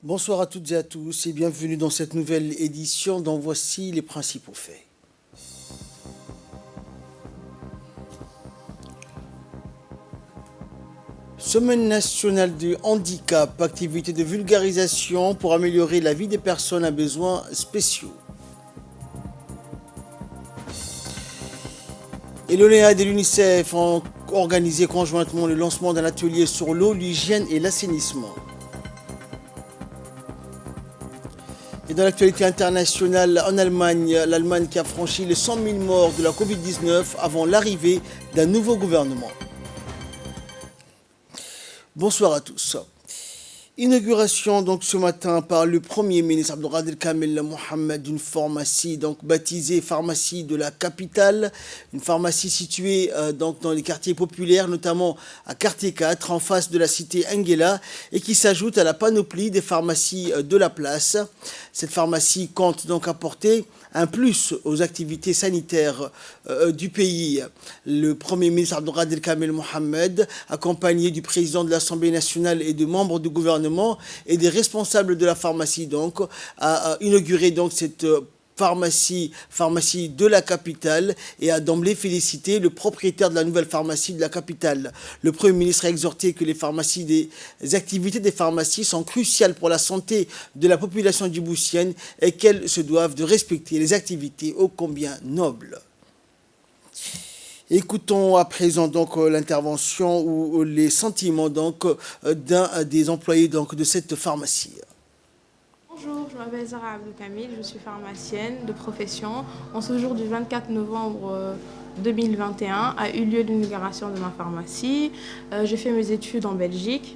Bonsoir à toutes et à tous et bienvenue dans cette nouvelle édition dont voici les principaux faits. Semaine nationale du handicap, activité de vulgarisation pour améliorer la vie des personnes à besoins spéciaux. Et l'ONEAD et l'UNICEF ont organisé conjointement le lancement d'un atelier sur l'eau, l'hygiène et l'assainissement. Et dans l'actualité internationale, en Allemagne, l'Allemagne qui a franchi les 100 000 morts de la Covid-19 avant l'arrivée d'un nouveau gouvernement. Bonsoir à tous. Inauguration donc ce matin par le Premier ministre Abdelkader Kamel Mohamed d'une pharmacie donc baptisée pharmacie de la capitale, une pharmacie située donc dans les quartiers populaires, notamment à quartier 4 en face de la cité Enguela et qui s'ajoute à la panoplie des pharmacies de la place. Cette pharmacie compte donc apporter un plus aux activités sanitaires du pays. Le Premier ministre Abdelkader Kamel Mohamed, accompagné du président de l'Assemblée nationale et de membres du gouvernement et des responsables de la pharmacie, donc, a inauguré donc cette pharmacie de la capitale et a d'emblée félicité le propriétaire de la nouvelle pharmacie de la capitale. Le Premier ministre a exhorté que les activités des pharmacies sont cruciales pour la santé de la population djiboutienne et qu'elles se doivent de respecter les activités ô combien nobles. Écoutons à présent donc l'intervention ou les sentiments donc d'un des employés donc de cette pharmacie. Bonjour, je m'appelle Zara Abdou Kamil, je suis pharmacienne de profession. En ce jour du 24 novembre 2021 a eu lieu l'inauguration de ma pharmacie. J'ai fait mes études en Belgique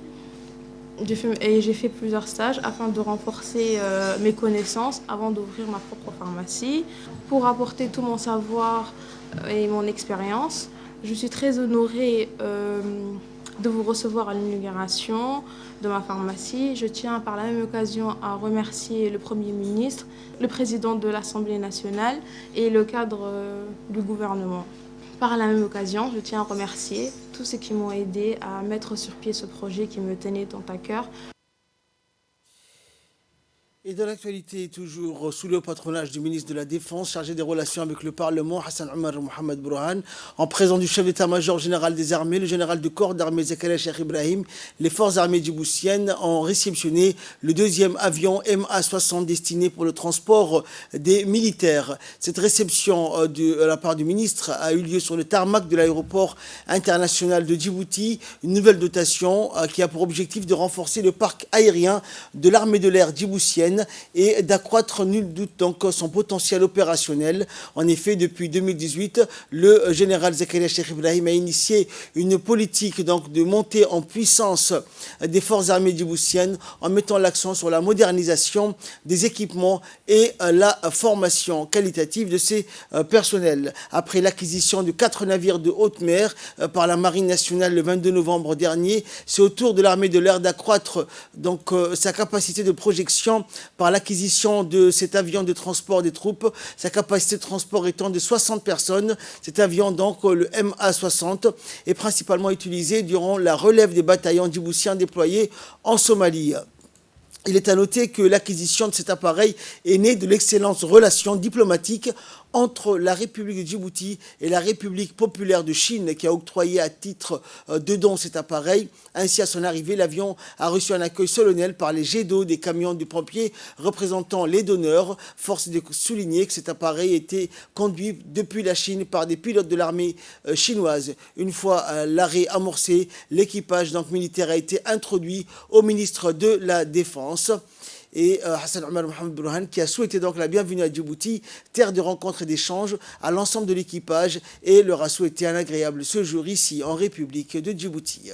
et j'ai fait plusieurs stages afin de renforcer mes connaissances avant d'ouvrir ma propre pharmacie. Pour apporter tout mon savoir et mon expérience, je suis très honorée de vous recevoir à l'inauguration de ma pharmacie. Je tiens par la même occasion à remercier le Premier ministre, le président de l'Assemblée nationale et le cadre du gouvernement. Par la même occasion, je tiens à remercier tous ceux qui m'ont aidé à mettre sur pied ce projet qui me tenait tant à cœur. Et dans l'actualité, toujours sous le patronage du ministre de la Défense, chargé des relations avec le Parlement, Hassan Omar Mohamed Brouhan, en présence du chef d'état-major général des armées, le général de corps d'armée Zakaria Cheikh Ibrahim, les forces armées djiboutiennes ont réceptionné le deuxième avion MA-60 destiné pour le transport des militaires. Cette réception de la part du ministre a eu lieu sur le tarmac de l'aéroport international de Djibouti, une nouvelle dotation qui a pour objectif de renforcer le parc aérien de l'armée de l'air djiboutienne et d'accroître nul doute donc son potentiel opérationnel. En effet, depuis 2018, le général Zakaria Cheikh Ibrahim a initié une politique donc de montée en puissance des forces armées djiboutiennes en mettant l'accent sur la modernisation des équipements et la formation qualitative de ses personnels. Après l'acquisition de 4 navires de haute mer par la Marine nationale le 22 novembre dernier, c'est au tour de l'armée de l'air d'accroître donc sa capacité de projection par l'acquisition de cet avion de transport des troupes, sa capacité de transport étant de 60 personnes. Cet avion, donc le MA-60, est principalement utilisé durant la relève des bataillons djiboutiens déployés en Somalie. Il est à noter que l'acquisition de cet appareil est née de l'excellente relation diplomatique entre la République de Djibouti et la République populaire de Chine qui a octroyé à titre de don cet appareil. Ainsi, à son arrivée, l'avion a reçu un accueil solennel par les jets d'eau des camions du pompier représentant les donneurs. Force de souligner que cet appareil était conduit depuis la Chine par des pilotes de l'armée chinoise. Une fois l'arrêt amorcé, l'équipage donc militaire a été introduit au ministre de la Défense. Et Hassan Omar Mohamed Brouhan qui a souhaité donc la bienvenue à Djibouti, terre de rencontres et d'échanges, à l'ensemble de l'équipage et leur a souhaité un agréable séjour ici en République de Djibouti.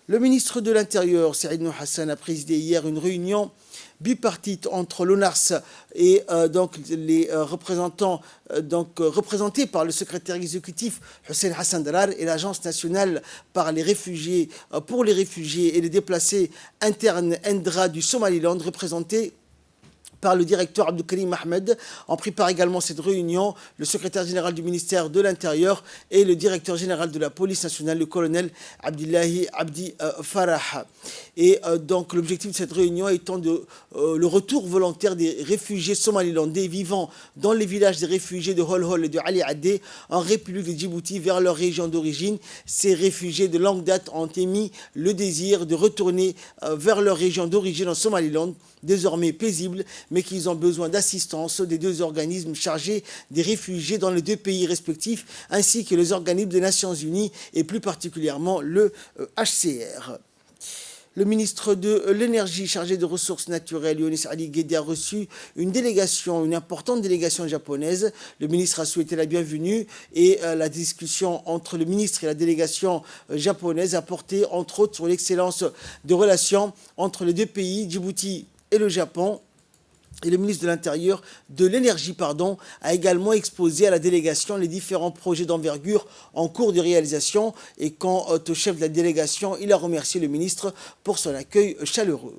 Le ministre de l'Intérieur, Saïd Nour Hassan, a présidé hier une réunion bipartite entre l'ONARS et donc les représentants représentés par le secrétaire exécutif Hussein Hassan Darar et l'Agence nationale pour les réfugiés et les déplacés internes ENDRA du Somaliland, représentée par le directeur Abdoukarim Ahmed. En prépare également cette réunion le secrétaire général du ministère de l'Intérieur et le directeur général de la police nationale, le colonel Abdillahi Abdi Farah. Et donc l'objectif de cette réunion étant le retour volontaire des réfugiés somalilandais vivant dans les villages des réfugiés de Holhol et de Ali Adé en République de Djibouti vers leur région d'origine. Ces réfugiés de longue date ont émis le désir de retourner vers leur région d'origine en Somaliland, désormais paisible, mais qu'ils ont besoin d'assistance des deux organismes chargés des réfugiés dans les deux pays respectifs, ainsi que les organismes des Nations Unies et plus particulièrement le HCR. Le ministre de l'Énergie chargé des ressources naturelles, Younis Ali Guédé, a reçu une importante délégation japonaise. Le ministre a souhaité la bienvenue et la discussion entre le ministre et la délégation japonaise a porté entre autres sur l'excellence de relations entre les deux pays, Djibouti et le Japon. Et le ministre de l'Énergie a également exposé à la délégation les différents projets d'envergure en cours de réalisation. Et quant au chef de la délégation, il a remercié le ministre pour son accueil chaleureux.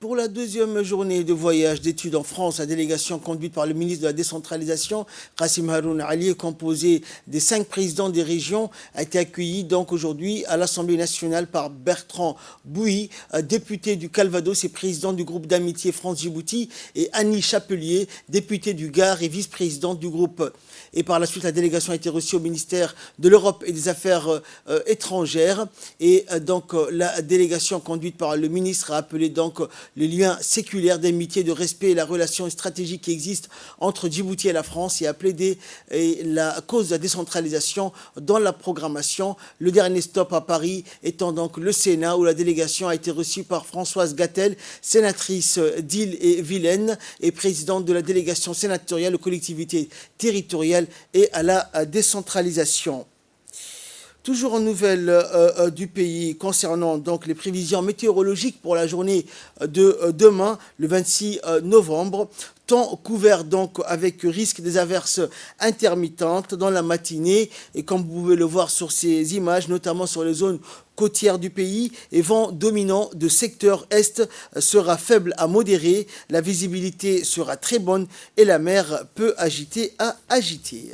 Pour la deuxième journée de voyage d'études en France, la délégation conduite par le ministre de la Décentralisation, Kassim Haroun Ali, composée des 5 présidents des régions, a été accueillie donc aujourd'hui à l'Assemblée nationale par Bertrand Bouy, député du Calvados et président du groupe d'amitié France-Djibouti, et Annie Chapelier, députée du Gard et vice-présidente du groupe. Et par la suite, la délégation a été reçue au ministère de l'Europe et des Affaires étrangères. Et donc, la délégation conduite par le ministre a appelé donc les liens séculaires d'amitié, de respect et la relation stratégique qui existe entre Djibouti et la France et a plaidé la cause de la décentralisation dans la programmation. Le dernier stop à Paris étant donc le Sénat où la délégation a été reçue par Françoise Gattel, sénatrice d'Ille-et-Vilaine et présidente de la délégation sénatoriale aux collectivités territoriales et à la décentralisation. Toujours en nouvelles du pays concernant donc les prévisions météorologiques pour la journée de demain, le 26 novembre. Temps couvert donc avec risque des averses intermittentes dans la matinée et comme vous pouvez le voir sur ces images, notamment sur les zones côtières du pays, et vent dominant de secteur est sera faible à modéré, la visibilité sera très bonne et la mer peu agitée à agiter.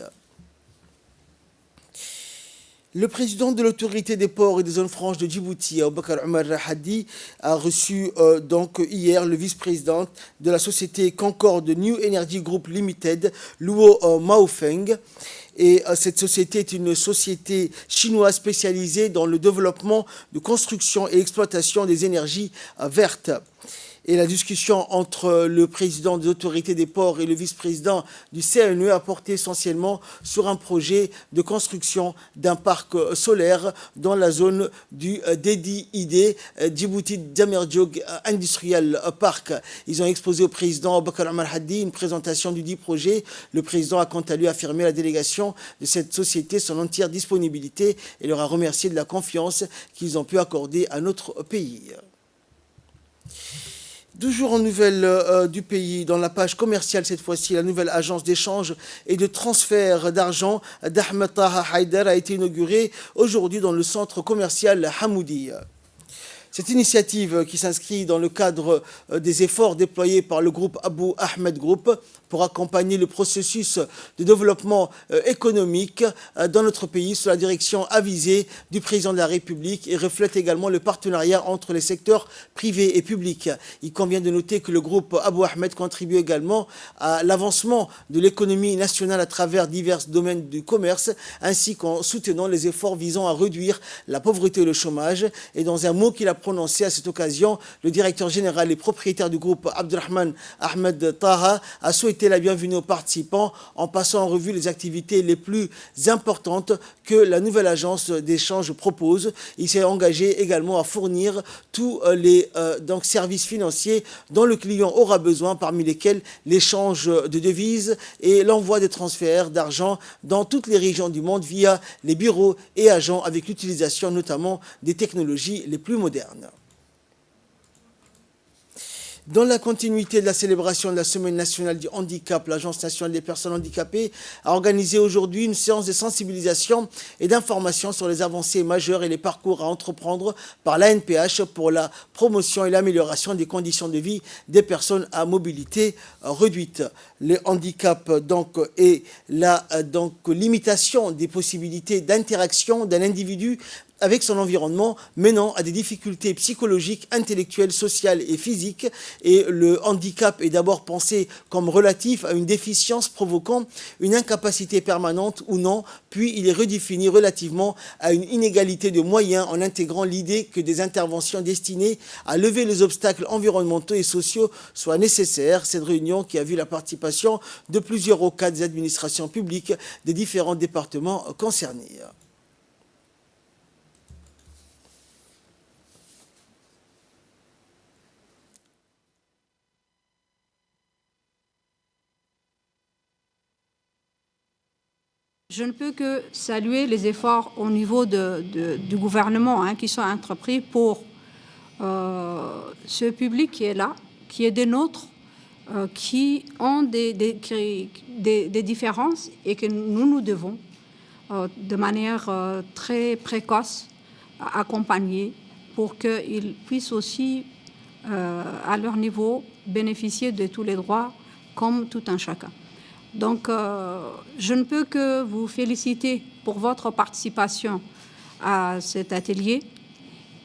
Le président de l'autorité des ports et des zones franches de Djibouti, Aboubakar Omar Hadi, a reçu donc hier le vice-président de la société Concorde New Energy Group Limited, Luo Maofeng. Et cette société est une société chinoise spécialisée dans le développement de construction et exploitation des énergies vertes. Et la discussion entre le président des autorités des ports et le vice-président du CNE a porté essentiellement sur un projet de construction d'un parc solaire dans la zone du DDID, Djibouti Damerdiog Industrial Park. Ils ont exposé au président Aboubakar Omar Hadi une présentation du dit projet. Le président a quant à lui affirmé à la délégation de cette société son entière disponibilité et leur a remercié de la confiance qu'ils ont pu accorder à notre pays. Toujours en nouvelles du pays, dans la page commerciale cette fois-ci, la nouvelle agence d'échange et de transfert d'argent d'Ahmed Taha Haïder a été inaugurée aujourd'hui dans le centre commercial Hamoudi. Cette initiative qui s'inscrit dans le cadre des efforts déployés par le groupe Abu Ahmed Group pour accompagner le processus de développement économique dans notre pays sous la direction avisée du président de la République et reflète également le partenariat entre les secteurs privés et publics. Il convient de noter que le groupe Abu Ahmed contribue également à l'avancement de l'économie nationale à travers divers domaines du commerce, ainsi qu'en soutenant les efforts visant à réduire la pauvreté et le chômage. Et dans un mot qu'il a prononcé à cette occasion, le directeur général et propriétaire du groupe Abdurrahman Ahmed Taha a souhaité la bienvenue aux participants en passant en revue les activités les plus importantes que la nouvelle agence d'échange propose. Il s'est engagé également à fournir tous les services financiers dont le client aura besoin, parmi lesquels l'échange de devises et l'envoi des transferts d'argent dans toutes les régions du monde via les bureaux et agents avec l'utilisation notamment des technologies les plus modernes. Dans la continuité de la célébration de la Semaine nationale du handicap, l'Agence nationale des personnes handicapées a organisé aujourd'hui une séance de sensibilisation et d'information sur les avancées majeures et les parcours à entreprendre par l'ANPH pour la promotion et l'amélioration des conditions de vie des personnes à mobilité réduite. Le handicap donc et la limitation des possibilités d'interaction d'un individu avec son environnement, menant à des difficultés psychologiques, intellectuelles, sociales et physiques. Et le handicap est d'abord pensé comme relatif à une déficience provoquant une incapacité permanente ou non, puis il est redéfini relativement à une inégalité de moyens en intégrant l'idée que des interventions destinées à lever les obstacles environnementaux et sociaux soient nécessaires. Cette réunion qui a vu la participation de plusieurs hauts cadres des administrations publiques des différents départements concernés. Je ne peux que saluer les efforts au niveau du gouvernement qui sont entrepris pour ce public qui est là, qui est des nôtres, qui ont des différences et que nous devons, de manière très précoce, accompagner pour qu'ils puissent aussi, à leur niveau, bénéficier de tous les droits comme tout un chacun. Donc, je ne peux que vous féliciter pour votre participation à cet atelier.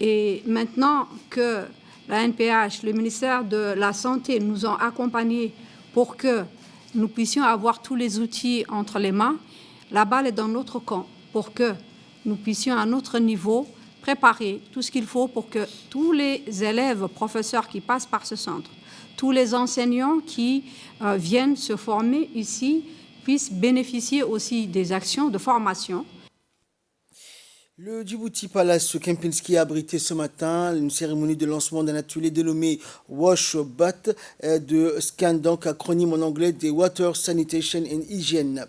Et maintenant que la NPH, le ministère de la Santé nous ont accompagnés pour que nous puissions avoir tous les outils entre les mains, la balle est dans notre camp pour que nous puissions à notre niveau préparer tout ce qu'il faut pour que tous les élèves, professeurs qui passent par ce centre, tous les enseignants qui viennent se former ici puissent bénéficier aussi des actions de formation. Le Djibouti Palace Kempinski a abrité ce matin une cérémonie de lancement d'un atelier dénommé Wash Bat, de scan, donc acronyme en anglais des Water, Sanitation and Hygiene.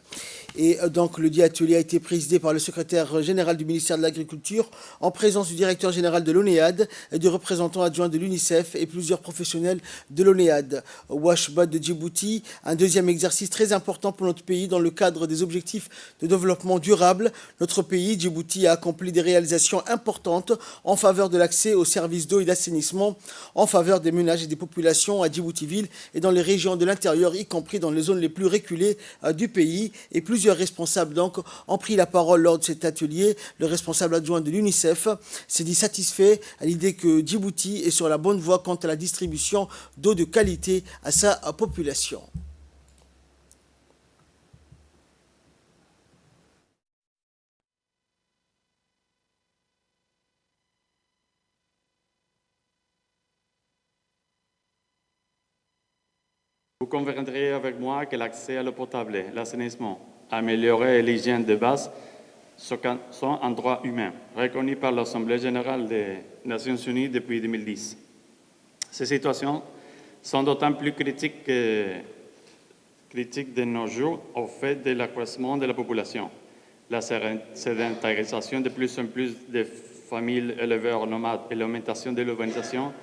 Et donc le dit atelier a été présidé par le secrétaire général du ministère de l'Agriculture en présence du directeur général de l'ONEAD, du représentant adjoint de l'UNICEF et plusieurs professionnels de l'ONEAD. Wash Bat de Djibouti, un deuxième exercice très important pour notre pays dans le cadre des objectifs de développement durable. Notre pays, Djibouti, a accompli des réalisations importantes en faveur de l'accès aux services d'eau et d'assainissement, en faveur des ménages et des populations à Djibouti-Ville et dans les régions de l'intérieur, y compris dans les zones les plus reculées du pays. Et plusieurs responsables donc ont pris la parole lors de cet atelier. Le responsable adjoint de l'UNICEF s'est dit satisfait à l'idée que Djibouti est sur la bonne voie quant à la distribution d'eau de qualité à sa population. Vous conviendrez avec moi que l'accès à l'eau potable, l'assainissement, améliorer l'hygiène de base sont un droit humain, reconnu par l'Assemblée générale des Nations unies depuis 2010. Ces situations sont d'autant plus critiques de nos jours au fait de l'accroissement de la population, la sédentarisation de plus en plus de familles éleveurs nomades et l'augmentation de l'urbanisation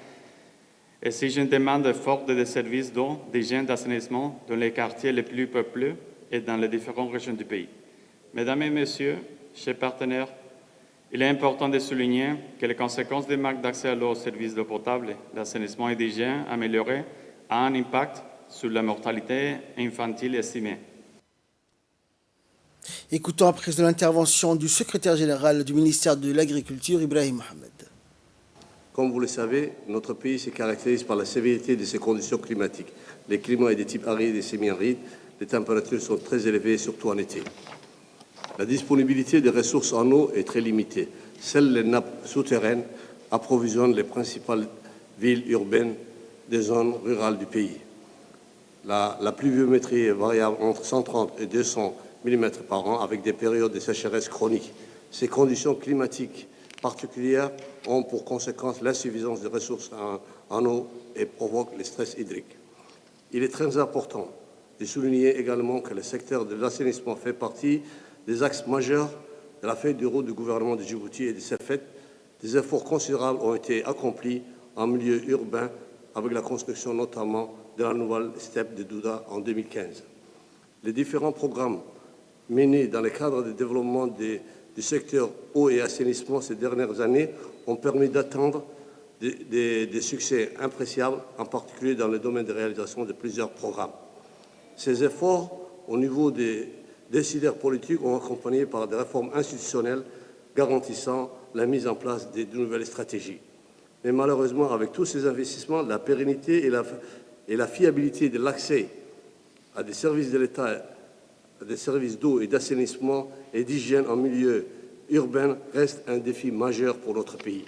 exige une demande forte de services d'eau, d'hygiène, d'assainissement dans les quartiers les plus peuplés et dans les différentes régions du pays. Mesdames et messieurs, chers partenaires, il est important de souligner que les conséquences du manque d'accès à l'eau aux services d'eau potable, d'assainissement et d'hygiène améliorés ont un impact sur la mortalité infantile estimée. Écoutons à présent l'intervention du secrétaire général du ministère de l'Agriculture, Ibrahim Mohamed. Comme vous le savez, notre pays se caractérise par la sévérité de ses conditions climatiques. Les climats est de type aride et semi-aride. Les températures sont très élevées, surtout en été. La disponibilité des ressources en eau est très limitée. Seules les nappes souterraines approvisionnent les principales villes urbaines des zones rurales du pays. La pluviométrie est variable entre 130 et 200 mm par an, avec des périodes de sécheresse chroniques. Ces conditions climatiques particulières ont pour conséquence l'insuffisance des ressources en eau et provoquent le stress hydrique. Il est très important de souligner également que le secteur de l'assainissement fait partie des axes majeurs de la feuille de route du gouvernement de Djibouti et de ce fait, des efforts considérables ont été accomplis en milieu urbain avec la construction notamment de la nouvelle steppe de Douda en 2015. Les différents programmes menés dans le cadre du développement du secteur eau et assainissement ces dernières années ont permis d'atteindre des succès appréciables, en particulier dans le domaine de réalisation de plusieurs programmes. Ces efforts, au niveau des décideurs politiques, ont accompagné par des réformes institutionnelles garantissant la mise en place de nouvelles stratégies. Mais malheureusement, avec tous ces investissements, la pérennité et la fiabilité de l'accès à des services de l'État, à des services d'eau et d'assainissement et d'hygiène en milieu urbain restent un défi majeur pour notre pays.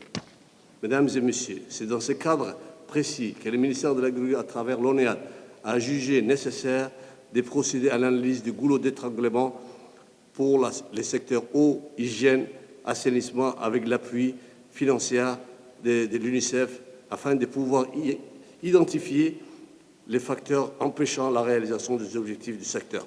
Mesdames et messieurs, c'est dans ce cadre précis que le ministère de l'Agriculture, à travers l'ONEAD, a jugé nécessaire de procéder à l'analyse du goulot d'étranglement pour les secteurs eau, hygiène, assainissement, avec l'appui financier de l'UNICEF, afin de pouvoir identifier les facteurs empêchant la réalisation des objectifs du secteur.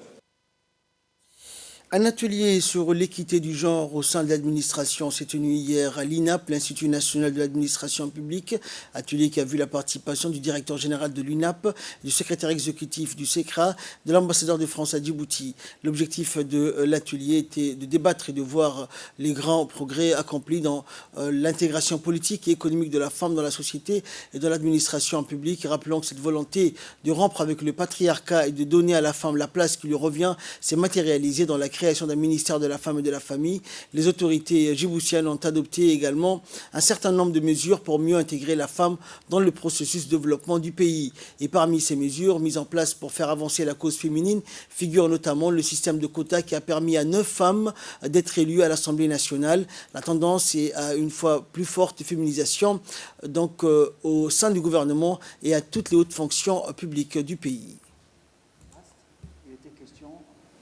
Un atelier sur l'équité du genre au sein de l'administration s'est tenu hier à l'INAP, l'Institut national de l'administration publique, atelier qui a vu la participation du directeur général de l'INAP, du secrétaire exécutif du SECRA, de l'ambassadeur de France à Djibouti. L'objectif de l'atelier était de débattre et de voir les grands progrès accomplis dans l'intégration politique et économique de la femme dans la société et dans l'administration publique. Rappelons que cette volonté de rompre avec le patriarcat et de donner à la femme la place qui lui revient s'est matérialisée dans la création d'un ministère de la femme et de la famille. Les autorités djiboutiennes ont adopté également un certain nombre de mesures pour mieux intégrer la femme dans le processus de développement du pays. Et parmi ces mesures mises en place pour faire avancer la cause féminine figure notamment le système de quotas qui a permis à 9 femmes d'être élues à l'Assemblée nationale. La tendance est à une fois plus forte féminisation donc au sein du gouvernement et à toutes les hautes fonctions publiques du pays.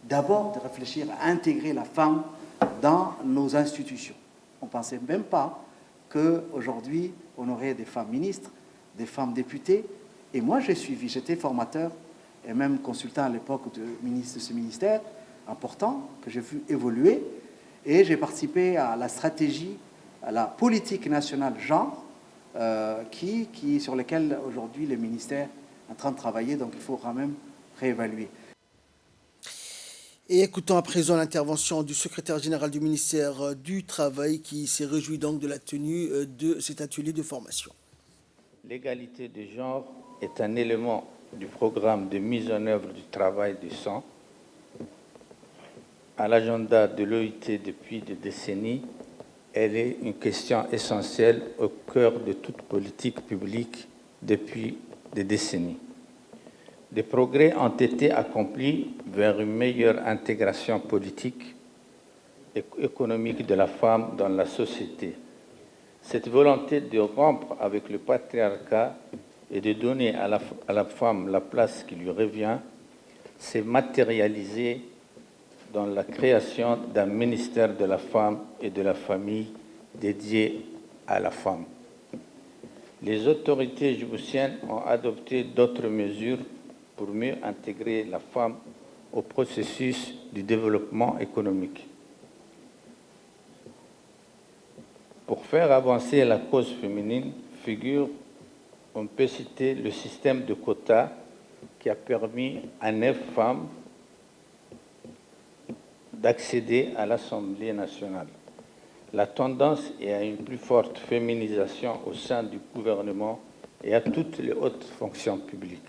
D'abord de réfléchir à intégrer la femme dans nos institutions. On ne pensait même pas qu'aujourd'hui, on aurait des femmes ministres, des femmes députées. Et moi, j'ai suivi, j'étais formateur et même consultant à l'époque de ce ministère important que j'ai vu évoluer. Et j'ai participé à la stratégie, à la politique nationale genre, sur laquelle aujourd'hui le ministère est en train de travailler. Donc il faut quand même réévaluer. Et écoutons à présent l'intervention du secrétaire général du ministère du Travail qui s'est réjoui donc de la tenue de cet atelier de formation. L'égalité de genre est un élément du programme de mise en œuvre du travail décent à l'agenda de l'OIT depuis des décennies. Elle est une question essentielle au cœur de toute politique publique depuis des décennies. Des progrès ont été accomplis vers une meilleure intégration politique et économique de la femme dans la société. Cette volonté de rompre avec le patriarcat et de donner à la femme la place qui lui revient s'est matérialisée dans la création d'un ministère de la femme et de la famille dédié à la femme. Les autorités djiboutiennes ont adopté d'autres mesures pour mieux intégrer la femme au processus du développement économique. Pour faire avancer la cause féminine, on peut citer le système de quotas qui a permis à 9 femmes d'accéder à l'Assemblée nationale. La tendance est à une plus forte féminisation au sein du gouvernement et à toutes les hautes fonctions publiques.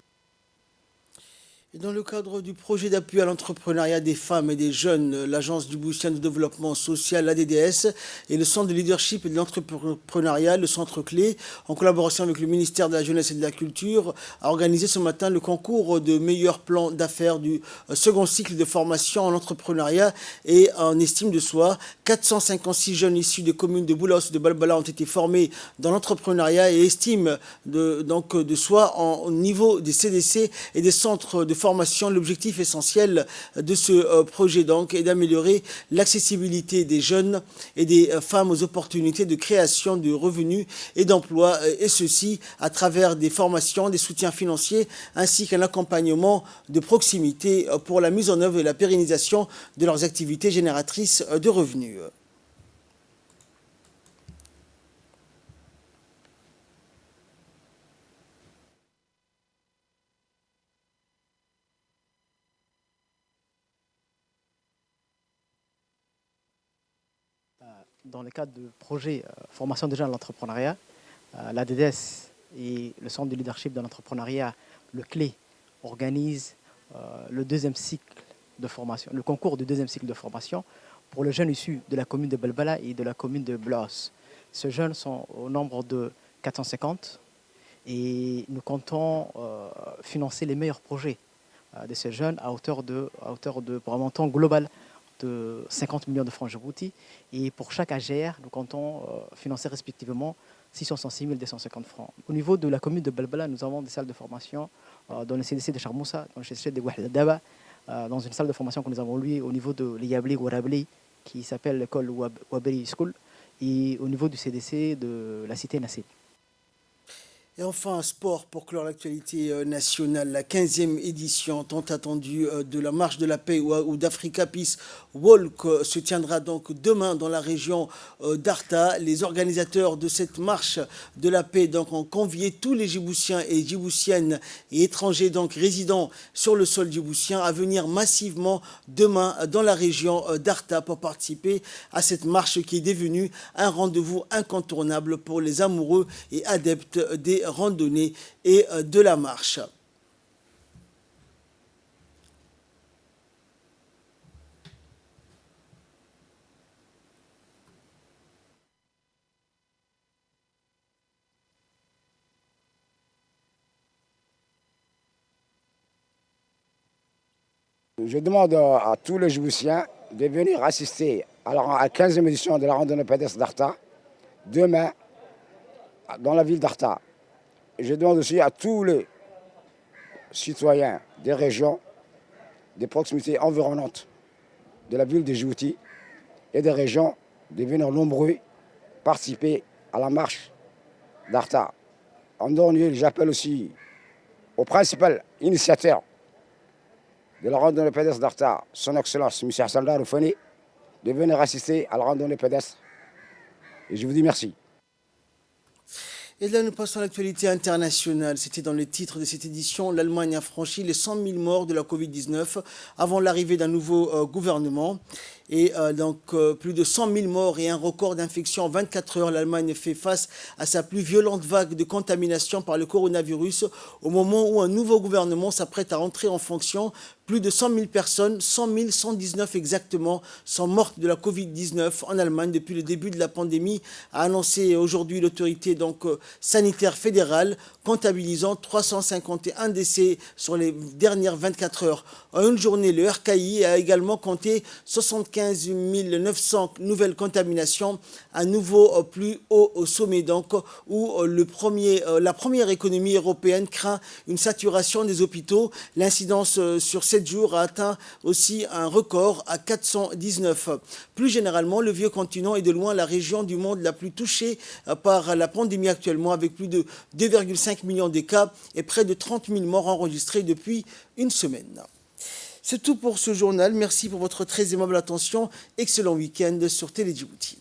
Et dans le cadre du projet d'appui à l'entrepreneuriat des femmes et des jeunes, l'Agence djiboutienne de développement social, l'ADDS, et le Centre de leadership et de l'entrepreneuriat, le Centre Clé, en collaboration avec le ministère de la Jeunesse et de la Culture, a organisé ce matin le concours de meilleurs plans d'affaires du second cycle de formation en entrepreneuriat et en estime de soi. 456 jeunes issus des communes de Boulos et de Balbala ont été formés dans l'entrepreneuriat et estime de soi en niveau des CDC et des centres de formation. L'objectif essentiel de ce projet donc est d'améliorer l'accessibilité des jeunes et des femmes aux opportunités de création de revenus et d'emploi, et ceci à travers des formations, des soutiens financiers ainsi qu'un accompagnement de proximité pour la mise en œuvre et la pérennisation de leurs activités génératrices de revenus. dans le cadre de projets formation des jeunes à l'entrepreneuriat, la DDS et le Centre de leadership de l'entrepreneuriat, le CLÉ, organise le deuxième cycle de formation, le concours du deuxième cycle de formation pour les jeunes issus de la commune de Belbala et de la commune de Blaos. Ces jeunes sont au nombre de 450 et nous comptons financer les meilleurs projets de ces jeunes à hauteur de pour un montant global de 50 millions de francs Djibouti. Et pour chaque AGR, nous comptons financer respectivement 666 250 francs. Au niveau de la commune de Belbala, nous avons des salles de formation dans le CDC de Charmoussa, dans le CDC de Ouahel Daba, dans une salle de formation que nous avons louée au niveau de l'Iyabli Warabli, qui s'appelle l'école Wabri School, et au niveau du CDC de la cité Nassib. Et enfin, un sport pour clore l'actualité nationale. La 15e édition tant attendue de la Marche de la Paix ou d'Africa Peace Walk se tiendra donc demain dans la région d'Arta. Les organisateurs de cette Marche de la Paix donc, ont convié tous les Djiboutiens et Djiboutiennes et étrangers donc résidant sur le sol djiboutien à venir massivement demain dans la région d'Arta pour participer à cette marche qui est devenue un rendez-vous incontournable pour les amoureux et adeptes des randonnée et de la marche. Je demande à tous les Djiboutiens de venir assister à la 15e édition de la randonnée pédestre d'Arta demain dans la ville d'Arta. Je demande aussi à tous les citoyens des régions, des proximités environnantes de la ville de Djibouti et des régions de venir nombreux participer à la marche d'Arta. En dernier, j'appelle aussi au principal initiateur de la randonnée pédestre d'Arta, son Excellence M. Hassan Daroufani, de venir assister à la randonnée pédestre. Et je vous dis merci. Et là, nous passons à l'actualité internationale. C'était dans le titre de cette édition. L'Allemagne a franchi les 100 000 morts de la Covid-19 avant l'arrivée d'un nouveau gouvernement. Et plus de 100 000 morts et un record d'infection en 24 heures. L'Allemagne fait face à sa plus violente vague de contamination par le coronavirus au moment où un nouveau gouvernement s'apprête à entrer en fonction. Plus de 100 000 personnes, 100 119 exactement, sont mortes de la Covid-19 en Allemagne depuis le début de la pandémie, a annoncé aujourd'hui l'autorité sanitaire fédérale, comptabilisant 351 décès sur les dernières 24 heures. En une journée, le RKI a également compté 75 900 nouvelles contaminations, un nouveau plus haut au sommet où la première économie européenne craint une saturation des hôpitaux. L'incidence sur 7 jours a atteint aussi un record à 419. Plus généralement, le vieux continent est de loin la région du monde la plus touchée par la pandémie actuellement, avec plus de 2,5 millions de cas et près de 30 000 morts enregistrés depuis une semaine. C'est tout pour ce journal. Merci pour votre très aimable attention. Excellent week-end sur Télé Djibouti.